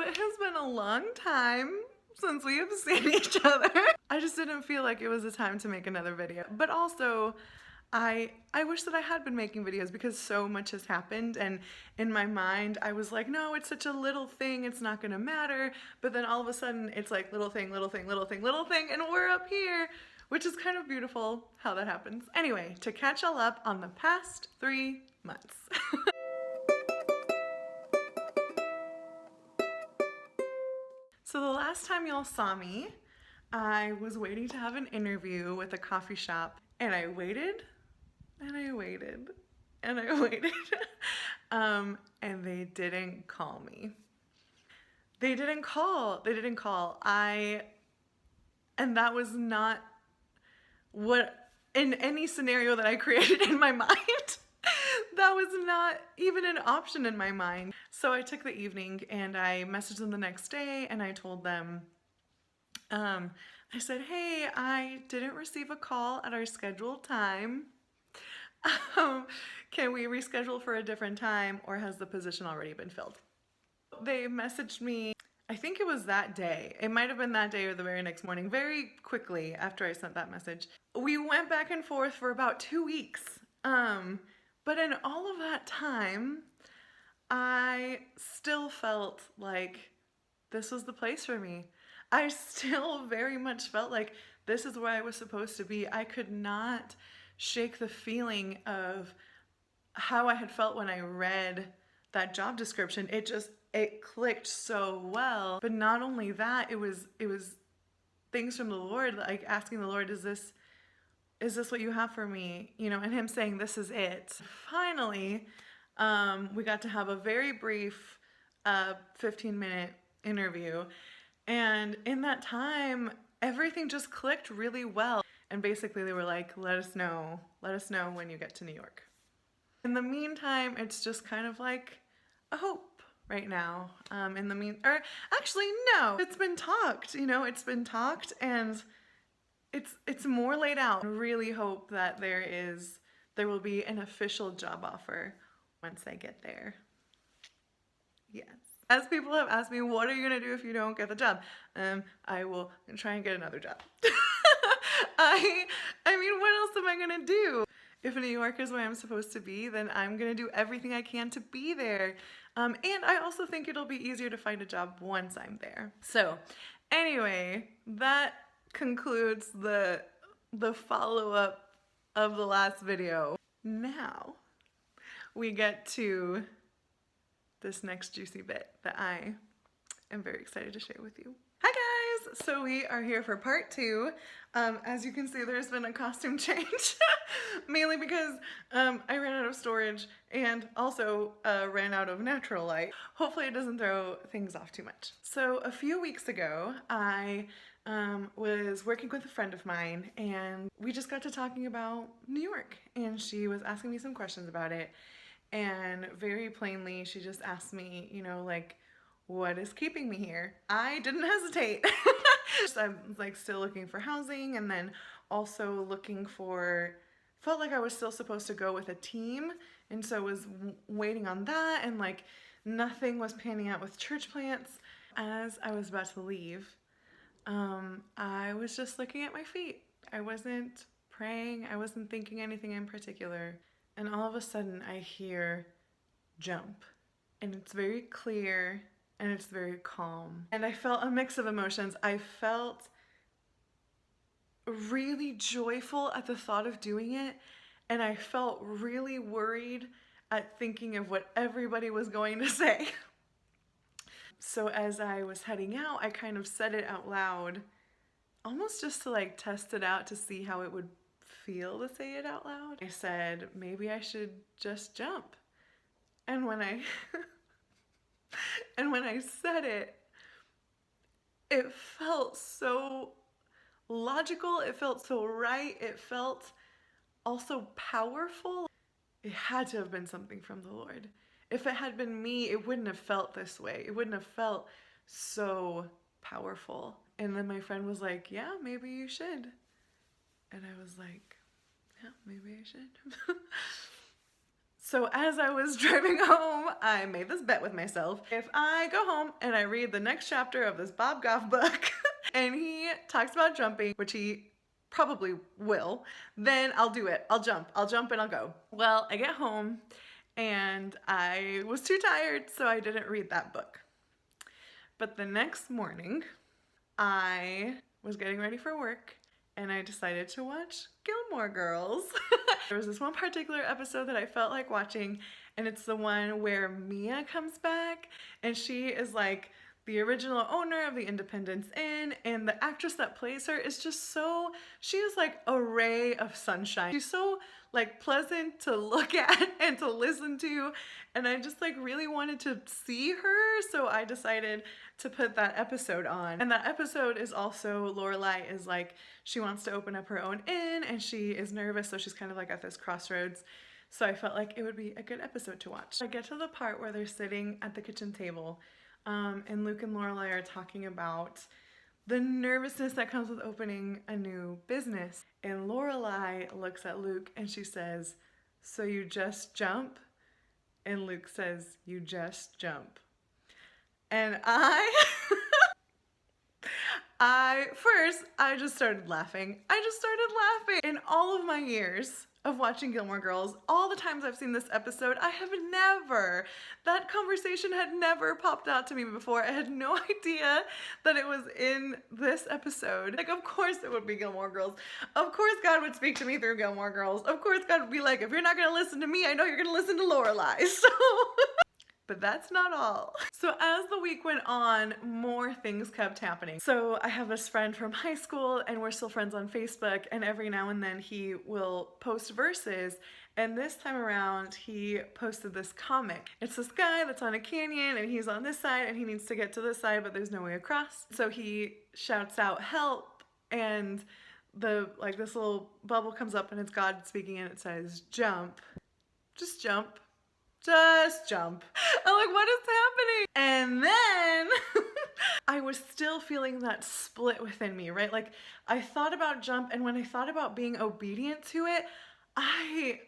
it has been a long time since we have seen each other. I just didn't feel like it was a time to make another video. But also, I wish that I had been making videos because so much has happened, and in my mind I was like, no, it's such a little thing, it's not gonna matter. But then all of a sudden it's like little thing, little thing, little thing, little thing, and we're up here, which is kind of beautiful how that happens. Anyway, to catch all up on the past 3 months. So the last time y'all saw me, I was waiting to have an interview with a coffee shop, and I waited and I waited and I waited and they didn't call me. They didn't call. And that was not what, in any scenario that I created in my mind, that was not even an option in my mind. So I took the evening and I messaged them the next day and I told them, I said, hey, I didn't receive a call at our scheduled time. Can we reschedule for a different time, or has the position already been filled? They messaged me, I think it was that day. It might have been that day or the very next morning, very quickly after I sent that message. We went back and forth for about 2 weeks. But in all of that time, I still felt like this was the place for me. I still very much felt like this is where I was supposed to be. I could not shake the feeling of how I had felt when I read that job description. It clicked so well. But not only that, it was things from the Lord, like asking the Lord, is this what you have for me? You know, and him saying, this is it. Finally, we got to have a very brief 15-minute interview. And in that time, everything just clicked really well. And basically they were like, let us know when you get to New York. In the meantime, it's just kind of like a hope right now. Actually, no, it's been talked, you know, it's been talked, and it's more laid out. I really hope that there will be an official job offer once I get there. Yes. As people have asked me, what are you gonna do if you don't get the job? I will try and get another job. I mean, what else am I gonna do? If New York is where I'm supposed to be, then I'm gonna do everything I can to be there. And I also think it'll be easier to find a job once I'm there. So anyway, that concludes the follow-up of the last video. Now we get to this next juicy bit that I am very excited to share with you. Hi guys! So we are here for part 2. As you can see, there's been a costume change, mainly because I ran out of storage and also ran out of natural light. Hopefully it doesn't throw things off too much. So a few weeks ago, I was working with a friend of mine, and we just got to talking about New York, and she was asking me some questions about it. And very plainly, she just asked me, you know, like, what is keeping me here? I didn't hesitate. I'm like still looking for housing, and then also felt like I was still supposed to go with a team, and so was waiting on that, and like nothing was panning out with church plants. As I was about to leave, I was just looking at my feet. I wasn't praying, I wasn't thinking anything in particular. And all of a sudden I hear jump, and it's very clear and it's very calm. And I felt a mix of emotions. I felt really joyful at the thought of doing it, and I felt really worried at thinking of what everybody was going to say. So as I was heading out, I kind of said it out loud, almost just to like test it out to see how it would feel to say it out loud. I said, maybe I should just jump. And when I said it, it felt so logical, it felt so right, it felt also powerful. It had to have been something from the Lord. If it had been me, it wouldn't have felt this way. It wouldn't have felt so powerful. And then my friend was like, yeah, maybe you should. And I was like, yeah, maybe I should. So as I was driving home, I made this bet with myself. If I go home and I read the next chapter of this Bob Goff book and he talks about jumping, which he probably will, then I'll do it. I'll jump and I'll go. Well, I get home and I was too tired, so I didn't read that book. But the next morning, I was getting ready for work and I decided to watch Gilmore Girls. There was this one particular episode that I felt like watching, and it's the one where Mia comes back and she is like the original owner of the Independence Inn, and the actress that plays her is just so, she is like a ray of sunshine. She's so like pleasant to look at and to listen to, and I just like really wanted to see her, so I decided to put that episode on. And that episode is also, Lorelai is like, she wants to open up her own inn and she is nervous, so she's kind of like at this crossroads. So I felt like it would be a good episode to watch. I get to the part where they're sitting at the kitchen table and Luke and Lorelai are talking about the nervousness that comes with opening a new business. And Lorelai looks at Luke and she says, "So you just jump?" And Luke says, "You just jump." And I just started laughing. In all of my years of watching Gilmore Girls, all the times I've seen this episode, that conversation had never popped out to me before. I had no idea that it was in this episode. Like, of course it would be Gilmore Girls. Of course God would speak to me through Gilmore Girls. Of course God would be like, if you're not gonna listen to me, I know you're gonna listen to Lorelai. So... But that's not all. So as the week went on, more things kept happening. So I have this friend from high school and we're still friends on Facebook, and every now and then he will post verses, and this time around he posted this comic. It's this guy that's on a canyon and he's on this side and he needs to get to this side, but there's no way across. So he shouts out, "Help," and this little bubble comes up and it's God speaking and it says, "Jump. Just jump. Just jump." I'm like, what is happening? And then I was still feeling that split within me, right? Like, I thought about jump, and when I thought about being obedient to it, I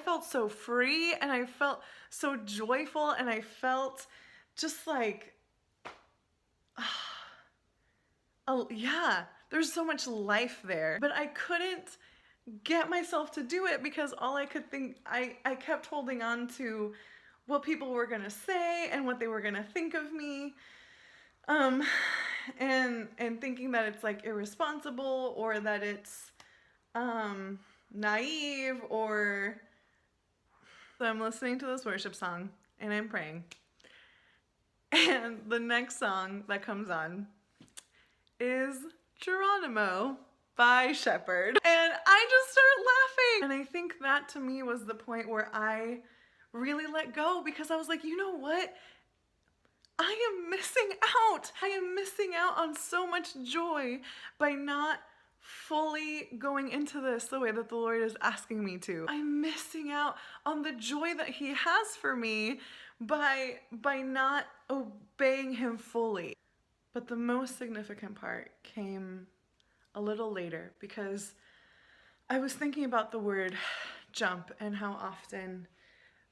felt so free and I felt so joyful and I felt just like, oh yeah, there's so much life there. But I couldn't get myself to do it because all I could think, I kept holding on to what people were gonna say and what they were gonna think of me, and thinking that it's like irresponsible or that it's naive, or... So I'm listening to this worship song and I'm praying, and the next song that comes on is Geronimo by Shepherd. And I just started laughing. And I think that to me was the point where I really let go, because I was like, you know what? I am missing out. I am missing out on so much joy by not fully going into this the way that the Lord is asking me to. I'm missing out on the joy that He has for me by not obeying Him fully. But the most significant part came a little later, because I was thinking about the word jump and how often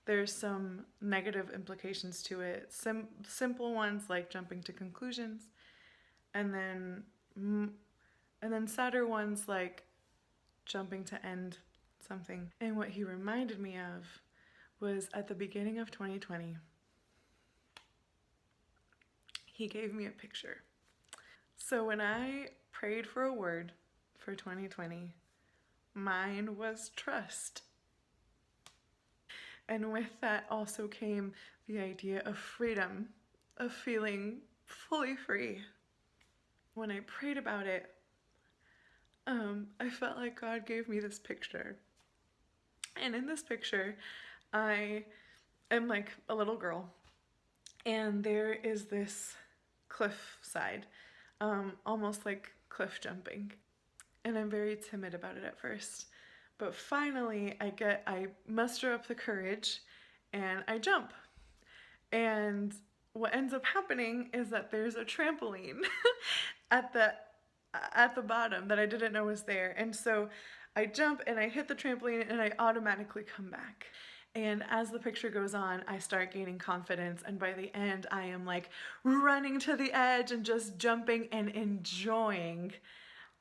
there's some negative implications to it. Simple ones like jumping to conclusions, and then sadder ones like jumping to end something. And what he reminded me of was at the beginning of 2020, he gave me a picture. So when I prayed for a word for 2020, mine was trust. And with that also came the idea of freedom, of feeling fully free. When I prayed about it, I felt like God gave me this picture. And in this picture, I am like a little girl, and there is this cliff side, almost like cliff jumping. And I'm very timid about it at first. But finally, I muster up the courage and I jump. And what ends up happening is that there's a trampoline at the bottom that I didn't know was there. And so I jump and I hit the trampoline and I automatically come back. And as the picture goes on, I start gaining confidence, and by the end, I am like running to the edge and just jumping and enjoying,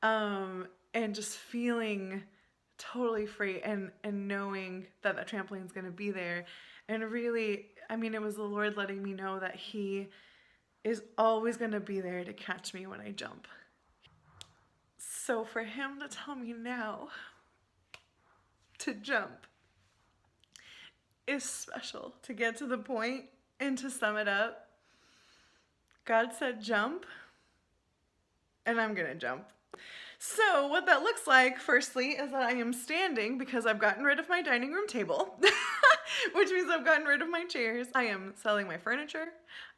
and just feeling totally free, and knowing that the trampoline's gonna be there. And really, I mean, it was the Lord letting me know that He is always gonna be there to catch me when I jump. So for Him to tell me now to jump is special. To get to the point and to sum it up, God said jump, and I'm gonna jump. So what that looks like, firstly, is that I am standing because I've gotten rid of my dining room table, which means I've gotten rid of my chairs. I am selling my furniture,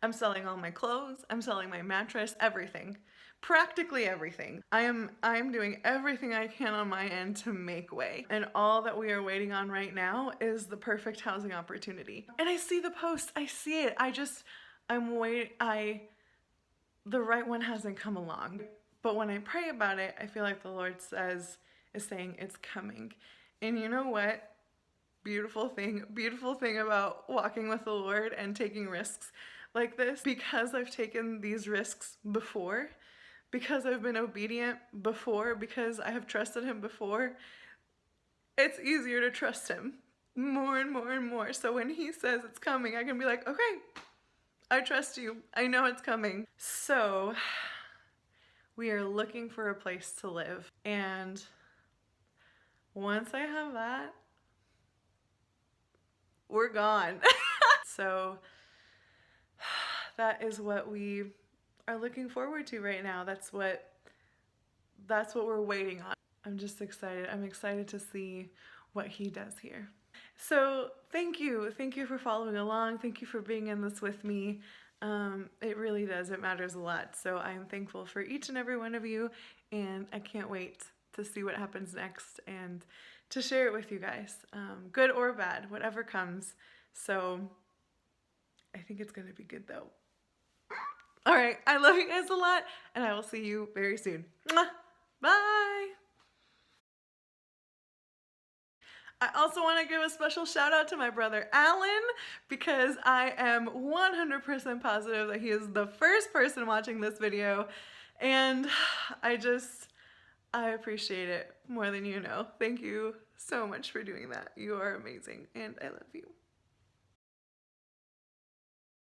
I'm selling all my clothes, I'm selling my mattress, everything. Practically everything. I'm doing everything I can on my end to make way. And all that we are waiting on right now is the perfect housing opportunity. And I see the post, I see it. I'm waiting, the right one hasn't come along. But when I pray about it, I feel like the Lord is saying it's coming. And you know what? Beautiful thing about walking with the Lord and taking risks like this, because I've taken these risks before, because I've been obedient before, because I have trusted Him before, it's easier to trust Him more and more and more. So when He says it's coming, I can be like, okay, I trust you. I know it's coming. So we are looking for a place to live. And once I have that, we're gone. So that is what we are looking forward to right now. That's what we're waiting on. I'm just excited. I'm excited to see what He does here. So thank you for following along. Thank you for being in this with me. It really does. It matters a lot. So I am thankful for each and every one of you, and I can't wait to see what happens next and to share it with you guys, good or bad, whatever comes. So I think it's going to be good though. All right, I love you guys a lot, and I will see you very soon. Mwah! Bye! I also want to give a special shout out to my brother Alan, because I am 100% positive that he is the first person watching this video, and I appreciate it more than you know. Thank you so much for doing that. You are amazing, and I love you.